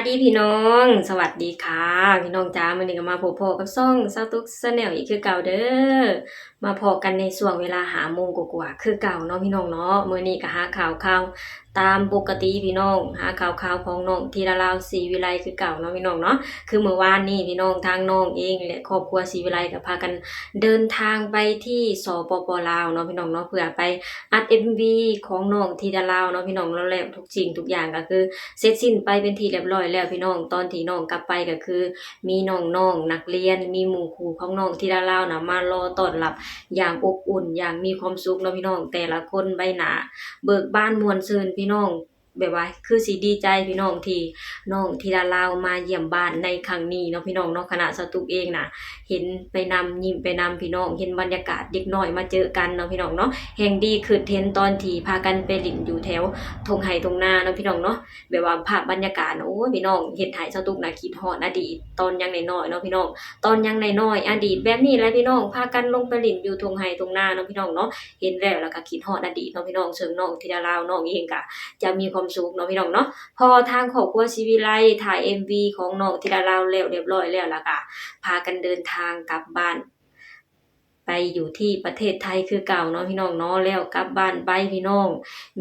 ดีพี่น้องสวัสดีค่ะพี่น้องจ้ามื้อนี้ก็มาพบพ้อกับช่องสาวตุ๊กชาแนลอีกคือเก่าเด้อมาพอกันในช่วงเวลา5 โมงกว่าๆคือเก่าเนาะพี่น้องเนาะมื้อนี้ก็หาข่าวตามปกติพี่น้องหาข่าวของน้องธีรลาวศรีวิไลคือเก่าเนาะพี่น้องเนาะคือเมื่อวานนี้พี่น้องทางน้องเองและครอบครัวศรีวิไลก็พากันเดินทางไปที่สปป.ลาวเนาะพี่น้องเนาะเพื่อไปอัด MV ของน้องธีรลาวเนาะพี่น้องแล้วทุกสิ่งทุกอย่างก็คือเสร็จสิ้นไปเป็นที่เรียบร้อยแล้วพี่น้องตอนที่น้องกลับไปก็คือมีน้องๆนักเรียนมีหมู่ครูของน้องธีรลาวน่ะมารอต้อนรับอย่างอบอุ่นอย่างมีความสุขเนาะพี่น้องแต่ละคนใบหน้าเบิกบานม่วนซื่นพี่น้องแบบว่าคือสิดีใจพี่น้องที่น้องธีรลาวมาเยี่ยมบ้านในครั้งนี้เนาะพี่น้องเนาะคณะสตุกเองน่ะเห็นไปนำยิ้มไปนำพี่น้องเห็นบรรยากาศเด็กน้อยมาเจอกันเนาะพี่น้องเนาะแห่งดีคือเห็นตอนที่พากันไปเล่นอยู่แถวทงไห่ทงนาเนาะพี่น้องเนาะ แบบว่าภาพบรรยากาศโอ้ยพี่น้องเฮ็ดให้สตุกน่ะคิดฮอดอดีตตอนยังน้อยๆเนาะพี่น้องตอนยังน้อยๆอดีตแบบนี้แหละพี่น้องพากันลงไปเล่นอยู่ทุ่งไร่ทุ่งนาเนาะพี่น้องเนาะเห็นแล้วก็คิดฮอดอดีตเนาะพี่น้องซึ่งน้องธิดาลาวน้องเองก็จะมีความสุขเนาะพี่น้องเนาะพอทางครอบครัวศรีวิไลถ่าย MV ของน้องธิดาลาวแล้วเรียบร้อยแล้วก็พากันเดินทางกลับบ้านไปอยู่ที่ประเทศไทยคือเก่าเนาะพี่น้องเนาะแล้วกลับบ้านไปพี่น้อง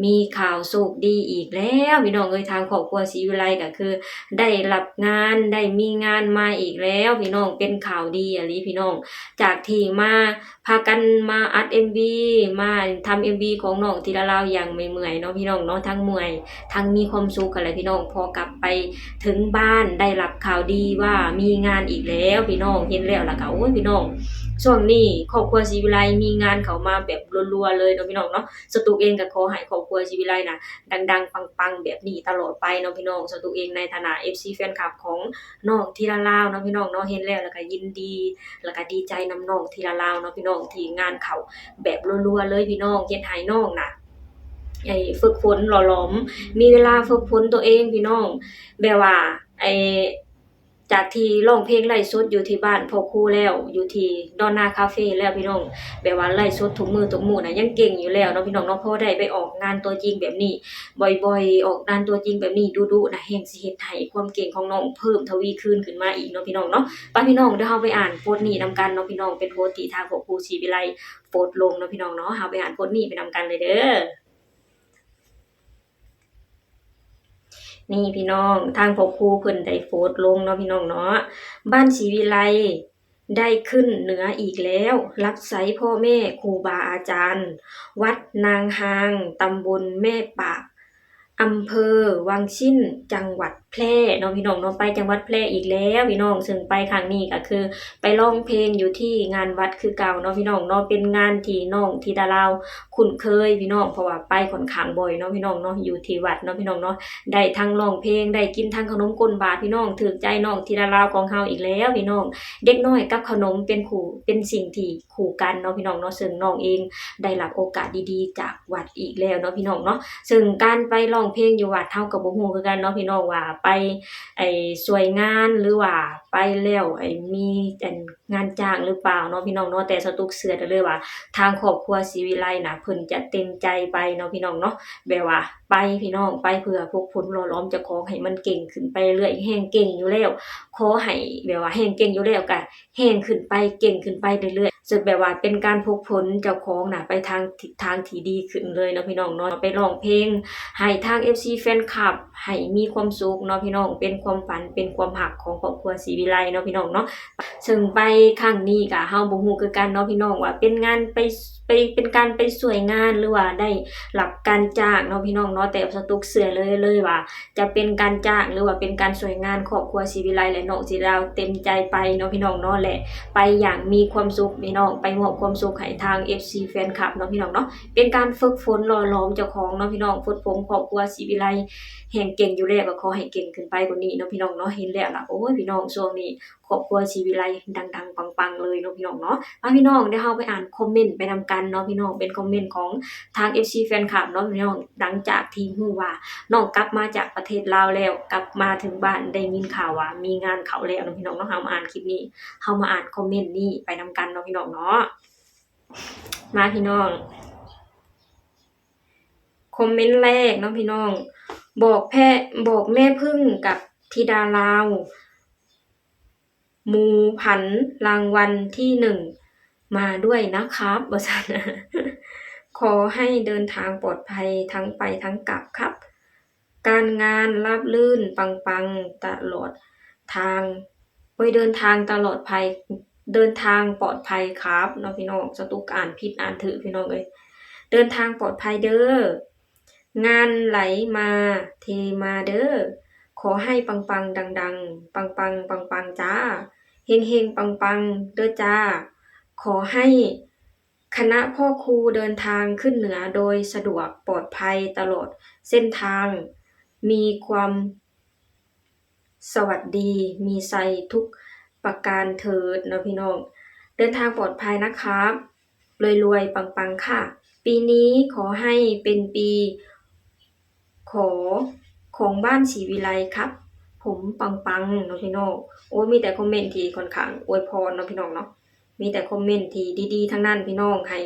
มีข่าวโชคดีอีกแล้วพี่น้องเอ้ยทางครอบครัวศรีวิไลก็คือได้รับงานได้มีงานมาอีกแล้วพี่น้องเป็นข่าวดีอะลิพี่น้องจากที่มาพากันมาอัด MV มาทำ MV ของน้องธีรลาวอย่างไม่เมื่อยเนาะพี่น้องเนาะทั้งเมื่อยทั้งมีความสุขกันเลยพี่น้องพอกลับไปถึงบ้านได้รับข่าวดีว่ามีงานอีกแล้วพี่น้องเห็นแล้วก็โอ้ยพี่น้องช่วงนี้ครอบครัวศรีวิไลมีงานเข้ามาแบบรัวๆเลยเนาะพี่น้องเนาะสตุกเองก็ขอให้ครอบครัวศรีวิไลน่ะดังๆปังๆแบบนี้ตลอดไปเนาะพี่น้องสตุกเองในฐานะ FC แฟนคลับของน้องธีรลาวเนาะพี่น้องเนาะเห็นแล้วก็ยินดีแล้วก็ดีใจนำน้องธีรลาวเนาะพี่น้องที่งานเข้าแบบรัวๆเลยพี่น้องเฮ็ดให้น้องน่ะฝึกฝนหล่อหลอมมีเวลาฝึกฝนตัวเองพี่น้องแบบว่าไอ้จากที่ร้องเพลงไลฟ์สดอยู่ที่บ้านพ่อครูแล้วอยู่ที่ดอนนาคาเฟแล้วพี่น้องแบบว่าไลฟ์สดทุกมื้อน่ะยังเก่งอยู่แล้วเนาะพี่น้องเนาะพอได้ไปออกงานตัวจริงแบบนี้บ่อยๆออกงานตัวจริงแบบนี้ดุๆน่ะแฮ่งสิเฮ็ดให้ความเก่งของน้องเพิ่มทวีคูณขึ้นมาอีกเนาะพี่น้องเนาะไปพี่น้องเดี๋ยวเราไปอ่านโพสต์นี้นำกันเนาะพี่น้องเป็นโพสต์ที่ทางพ่อครูศรีวิไลโพสต์ลงเนาะพี่น้องเนาะเราไปอ่านโพสต์นี้ไปนำกันเลยเด้อ นี่พี่น้องทางพ่อครูเพิ่นได้โพสต์ลงเนาะพี่น้องเนาะบ้านศรีวิไลได้ขึ้นเหนืออีกแล้วรับใช้พ่อแม่ครูบาอาจารย์วัดนางฮางตำบลแม่ปะอำเภอวังชิ้นจังหวัดแพร่เนาะพี่น้องเนาะไปจังหวัดแพร่อีกแล้วพี่น้องซึ่งไปครั้งนี้ก็คือไปร้องเพลงอยู่ที่งานวัดคือเก่าเนาะพี่น้องเนาะเป็นงานที่น้องธิดาลาวคุ้นเคยพี่น้องเพราะว่าไปค่อนข้างบ่อยเนาะพี่น้องเนาะอยู่ที่วัดเนาะพี่น้องเนาะได้ทั้งร้องเพลงได้กินทั้งขนมก้นบาทพี่น้องถูกใจน้องธิดาลาวของเฮาอีกแล้วพี่น้องเด็กน้อยกับขนมเป็นคู่เป็นสิ่งที่คู่กันเนาะพี่น้องเนาะซึ่งน้องเองได้รับโอกาสดีๆจากวัดอีกแล้วเนาะพี่น้องเนาะ ซึ่งการไปร้องเพลงอยู่วัดเฮาก็บ่ฮู้คือกันเนาะพี่น้องว่าไปช่วยงานหรือว่าไปแล้วมีงานจ้างหรือเปล่าเนาะพี่น้องเนาะแต่สตุกเชื่อได้เลยว่าทางครอบครัวศรีวิไลน่ะเพิ่นจะเต็มใจไปเนาะพี่น้องเนาะแบบว่าไปพี่น้องไปเพื่อฝึกฝนหล่อหลอมเจ้าของให้มันเก่งขึ้นไปเรื่อยแฮ่งเก่งอยู่แล้วขอให้แบบว่าแฮ่งเก่งอยู่แล้วก็แฮ่งขึ้นไปเก่งขึ้นไปเรื่อยๆซึ่งแบบว่าเป็นการฝึกฝนเจ้าของน่ะไปทางทิศทางที่ดีขึ้นเลยเนาะพี่น้องเนาะไปร้องเพลง ให้ทาง FC แฟนคลับให้มีความสุขเนาะพี่น้องเป็นความฝันเป็นความหักของครอบครัวศรีวิไลเนาะพี่น้องเนาะซึ่งไปครั้งนี้ก็เฮาบ่ฮู้คือกันเนาะพี่น้องว่าเป็นงานไปเป็นการไปช่วยงานหรือว่าได้รับการจ้างเนาะพี่น้องเนาะแต่สตุกเชื่อเลยว่าจะเป็นการจ้างหรือว่าเป็นการช่วยงานครอบครัวศรีวิไลและน้องสิดาวเต็มใจไปเนาะพี่น้องเนาะและไปอย่างมีความสุขพี่น้องไปมอบความสุขให้ทาง FC แฟนคลับเนาะพี่น้องเนาะ เป็นการฝึกฝนหล่อหลอมเจ้าของเนาะพี่น้องฝึกฝนครอบครัวศรีวิไลแห่งเก่งอยู่แล้วก็ขอให้เก่งขึ้นไปกว่านี้เนาะพี่น้องเนาะเห็นแล้วล่ะโอ้ยพี่น้องช่วงนี้ครอบครัวศรีวิไลดังๆปังๆเลยเนาะพี่น้องเนาะพี่น้องเดี๋ยวเราไปอ่านคอมเมนต์ไปนำกันเนาะพี่น้องเป็นคอมเมนต์ของทาง FC แฟนคลับเนาะพี่น้องหลังจากที่ฮู้ว่าน้องกลับมาจากประเทศลาวแล้วกลับมาถึงบ้านได้ยินข่าวว่ามีงานเข้าแล้วเนาะพี่น้องเนาะเรามาอ่านคลิปนี้เรามาอ่านคอมเมนต์นี้ไปนำกันเนาะพี่น้องเนาะมาพี่น้อง คอมเมนต์แรกเนาะพี่น้องบอกแม่พึ่งกับ ธิดาลาวมูผันรางวัลที่1มาด้วยนะครับว่าซั่น ขอให้เดินทางปลอดภัยทั้งไปทั้งกลับครับ การงานราบรื่นปังๆตลอดทางเดินทางตลอดภัยเดินทางปลอดภัยครับเนาะพี่น้องสตุกอ่านผิดอ่านถูกพี่น้องเอ้ยเดินทางปลอดภัยเด้องานไหลมาเทมาเด้อขอให้ปังๆดังๆปังๆปังๆจ้าเฮงๆปังๆเด้อจ้าขอให้คณะพ่อครูเดินทางขึ้นเหนือโดยสะดวกปลอดภัยตลอดเส้นทางมีความสวัสดีมีชัยทุกประการเถิดเนาะพี่น้องเดินทางปลอดภัยนะครับรวยๆปังๆค่ะปีนี้ขอให้เป็นปีขอของบ้านศรีวิไลครับผมปังๆเนาะพี่น้องโอ้มีแต่คอมเมนต์ที่ค่อนข้างอวยพรเนาะพี่น้องเนาะมีแต่คอมเมนต์ที่ดีๆทั้งนั้นพี่น้องให้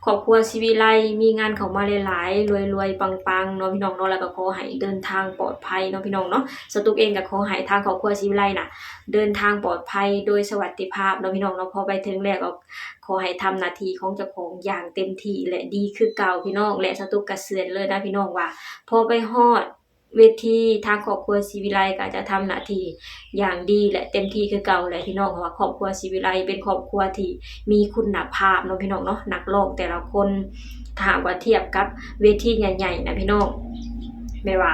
ครอบครัวศรีวิไลมีงานเข้ามาหลายๆรวยๆปังๆเนาะพี่น้องเนาะแล้วก็ขอให้เดินทางปลอดภัยเนาะพี่น้องเนาะสตุกเองก็ขอให้ทางครอบครัวศรีวิไลน่ะเดินทางปลอดภัยโดยสวัสดิภาพเนาะพี่น้องเนาะพอไปถึงแล้วก็ขอให้ทำหน้าที่ของเจ้าของอย่างเต็มที่และดีคือเก่าพี่น้องและสตุกก็เชื่อเลยนะพี่น้องว่าพอไปฮอดเวทีทางครอบครัวศรีวิไลก็จะทำหน้าที่อย่างดีและเต็มที่คือเก่าแหละพี่น้องเพราะว่าครอบครัวศรีวิไลเป็นครอบครัวที่มีคุณภาพเนาะพี่น้องเนาะนักร้องแต่ละคนถ้าหากว่าเทียบกับเวทีใหญ่ๆนะพี่น้องไม่ว่า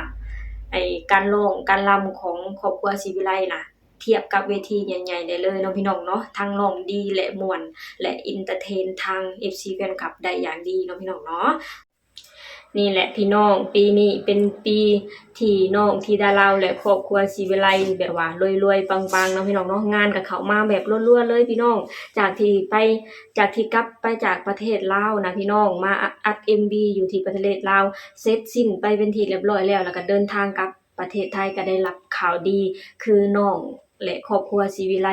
การร้องการรำของครอบครัวศรีวิไลน่ะเทียบกับเวทีใหญ่ๆได้เลยเนาะพี่น้องเนาะทั้งร้องดีและม่วนและเอนเตอร์เทนทาง FC แฟนคลับได้อย่างดีเนาะพี่น้องเนาะ นี่แหละพี่น้องปีนี้เป็นปีที่น้องธิดาลาวและครอบครัวศรีวิไลแบบว่ารวยๆปังๆเนาะพี่น้องเนาะงานก็เข้ามาแบบรัวๆเลยพี่น้องจากที่กลับไปจากประเทศลาวนะพี่น้องมาอัด MV อยู่ที่ประเทศลาวเสร็จสิ้นไปเป็นที่เรียบร้อยแล้วก็เดินทางกลับประเทศไทยก็ได้รับข่าวดีคือน้องและครอบครัวศรีวิไล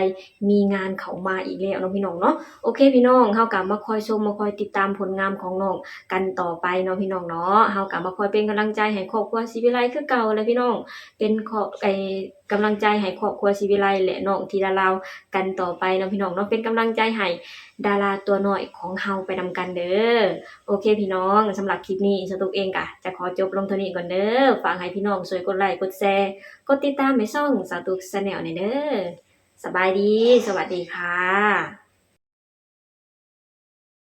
มีงานเข้ามาอีกแล้วเนาะพี่น้องเนาะโอเคพี่น้องเฮาก็มาคอยชมมาคอยติดตามผลงานของน้องกันต่อไปเนาะพี่น้องเนาะเฮาก็มาคอยเป็นกำลังใจให้ครอบครัวศรีวิไลคือเก่าแหละพี่น้องเป็นกำลังใจให้ครอบครัวศรีวิไลและน้องธิดาลาวกันต่อไปเนาะพี่น้องเนาะเป็นกำลังใจให้ดาราตัวน้อยของเฮาไปนำกันเด้อโอเคพี่น้องสำหรับคลิปนี้สตุกเองก็จะขอจบลงเท่านี้ก่อนเด้อฝากให้พี่น้องช่วยกดไลค์กดแชร์กดติดตามให้ช่องสตุก Channel หน่อยเด้อสบายดีสวัสดีค่ะ